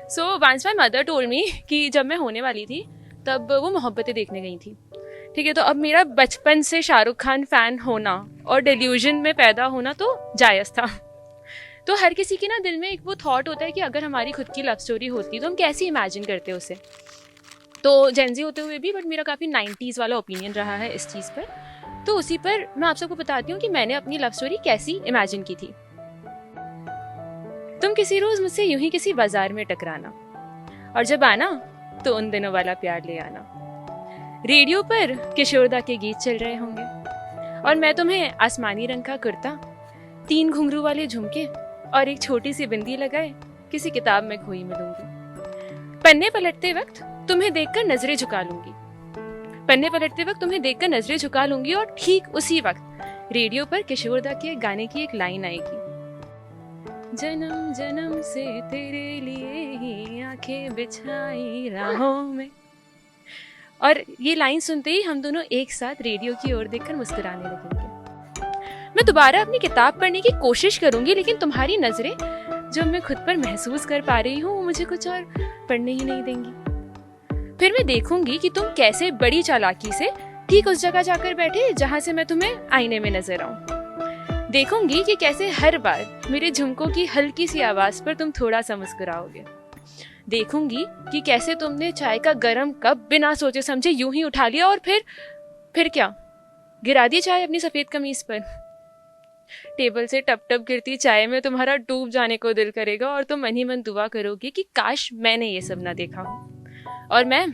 So once my mother told me कि जब मैं होने वाली थी तब वो मोहब्बतें देखने गई थी। ठीक है, तो अब मेरा बचपन से शाहरुख खान फ़ैन होना और डेल्यूजन में पैदा होना तो जायज़ था। तो हर किसी के ना दिल में एक वो थॉट होता है कि अगर हमारी खुद की लव स्टोरी होती तो हम कैसे इमेजिन करते उसे। तो जेंजी होते हुए भी बट मेरा काफ़ी 90s वाला ओपिनियन रहा है इस चीज़ पर। तो उसी पर मैं आप सबको बताती हूँ कि मैंने अपनी लव स्टोरी कैसी इमेजिन की थी। तुम किसी रोज़ मुझसे यूं ही किसी बाजार में टकराना, और जब आना तो उन दिनों वाला प्यार ले आना। रेडियो पर किशोरदा के गीत चल रहे होंगे और मैं तुम्हें आसमानी रंग का कुर्ता, 3 घुंघरू वाले झुमके और एक छोटी सी बिंदी लगाए किसी किताब में खोई मिलूंगी। पन्ने पलटते वक्त तुम्हें देखकर नजरें झुका लूंगी, पन्ने पलटते वक्त तुम्हें देखकर नजरें झुका लूंगी और ठीक उसी वक्त रेडियो पर किशोरदा के गाने की एक लाइन आएगी, जन्म जन्म से तेरे लिए ही आंखें बिछाई राहों में। और ये लाइन सुनते ही हम दोनों एक साथ रेडियो की ओर देखकर मुस्कुराने लगेंगे। मैं दोबारा अपनी किताब पढ़ने की कोशिश करूंगी, लेकिन तुम्हारी नजरें जो मैं खुद पर महसूस कर पा रही हूँ वो मुझे कुछ और पढ़ने ही नहीं देंगी। फिर मैं देखूंगी कि तुम कैसे बड़ी चालाकी से ठीक उस जगह जाकर बैठे जहां से मैं तुम्हें आईने में नजर आऊं। देखूंगी कि कैसे हर बार मेरे झुमकों की हल्की सी आवाज पर तुम थोड़ा सा मुस्कुराओगे। देखूंगी कि कैसे तुमने चाय का गरम कप बिना सोचे समझे यूं ही उठा लिया और फिर क्या, गिरा दी चाय अपनी सफेद कमीज पर। टेबल से टप टप गिरती चाय में तुम्हारा डूब जाने को दिल करेगा और तुम मन ही मन दुआ करोगे कि काश मैंने ये सब ना देखा हो। और मैं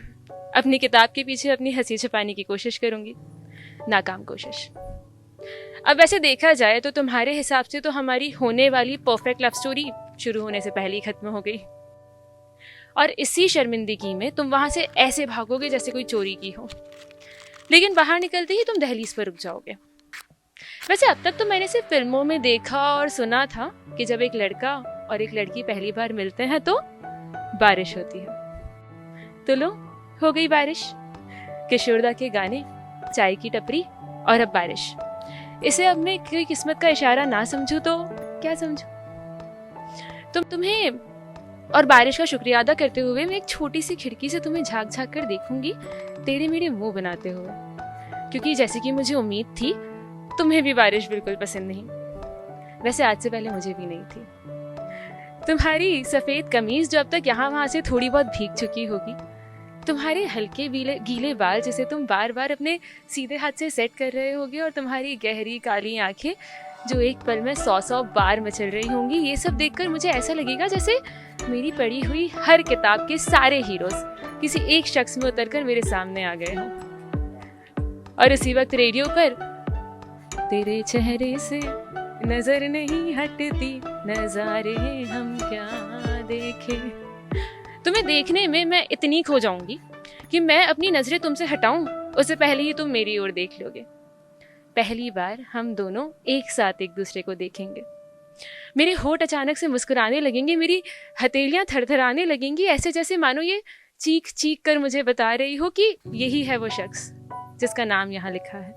अपनी किताब के पीछे अपनी हंसी छुपाने की कोशिश करूंगी, नाकाम कोशिश। अब वैसे देखा जाए तो तुम्हारे हिसाब से तो हमारी होने वाली परफेक्ट लव स्टोरी शुरू होने से पहले ही खत्म हो गई, और इसी शर्मिंदगी में तुम वहां से ऐसे भागोगे जैसे कोई चोरी की हो, लेकिन बाहर निकलते ही तुम दहलीज पर रुक जाओगे। वैसे अब तक तो मैंने सिर्फ फिल्मों में देखा और सुना था कि जब एक लड़का और एक लड़की पहली बार मिलते हैं तो बारिश होती है। तो लो, हो गई बारिश। किशोरदा के गाने, चाय की टपरी और अब बारिश। इसे अब मैं कोई किस्मत का इशारा ना समझूं तो क्या समझूं। तुम्हें और बारिश का शुक्रिया अदा करते हुए मैं एक छोटी सी खिड़की से तुम्हें झांक झांक कर देखूंगी, तेरे मेरे मुंह बनाते हुए, क्योंकि जैसे कि मुझे उम्मीद थी तुम्हें भी बारिश बिल्कुल पसंद नहीं। वैसे आज से पहले मुझे भी नहीं थी। तुम्हारी सफेद कमीज जो अब तक यहाँ वहां से थोड़ी बहुत भीग चुकी होगी, तुम्हारे हल्के गीले बाल जिसे तुम बार बार अपने सीधे हाथ से सेट कर रहे होगे, और तुम्हारी गहरी काली आंखें जो एक पल में 100 बार मचल रही होंगी, ये सब देखकर मुझे ऐसा लगेगा जैसे मेरी पढ़ी हुई हर किताब के सारे हीरोज किसी एक शख्स में उतरकर मेरे सामने आ गए हों। और उसी वक्त रेडियो पर तेरे चेहरे से नजर नहीं हटती, नजारे हम क्या देखें। तुम्हें देखने में मैं इतनी खो जाऊंगी कि मैं अपनी नजरें तुमसे हटाऊं उससे पहले ही तुम मेरी ओर देख लोगे। पहली बार हम दोनों एक साथ एक दूसरे को देखेंगे। मेरे होठ अचानक से मुस्कुराने लगेंगे, मेरी हथेलियां थरथराने लगेंगी, ऐसे जैसे मानो ये चीख चीख कर मुझे बता रही हो कि यही है वो शख्स जिसका नाम यहाँ लिखा है।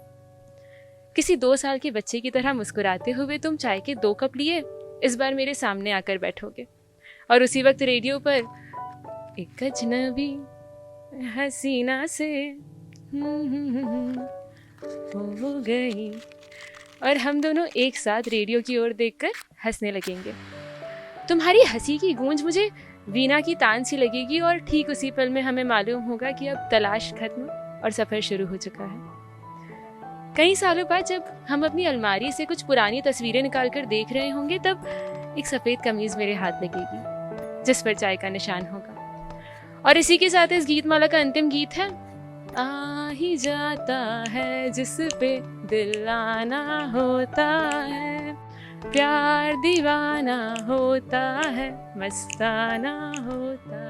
किसी 2 साल के बच्चे की तरह मुस्कुराते हुए तुम चाय के 2 कप लिए इस बार मेरे सामने आकर बैठोगे, और उसी वक्त रेडियो पर एक अजनबी हसीना से हो गई, और हम दोनों एक साथ रेडियो की ओर देखकर हंसने लगेंगे। तुम्हारी हंसी की गूंज मुझे वीणा की तान सी लगेगी, और ठीक उसी पल में हमें मालूम होगा कि अब तलाश खत्म और सफर शुरू हो चुका है। कई सालों बाद जब हम अपनी अलमारी से कुछ पुरानी तस्वीरें निकालकर देख रहे होंगे, तब एक सफेद कमीज मेरे हाथ लगेगी जिस पर चाय का निशान होगा। और इसी के साथ इस गीतमाला का अंतिम गीत है, आ ही जाता है जिस पे दिल आना होता है, प्यार दीवाना होता है, मस्ताना होता है।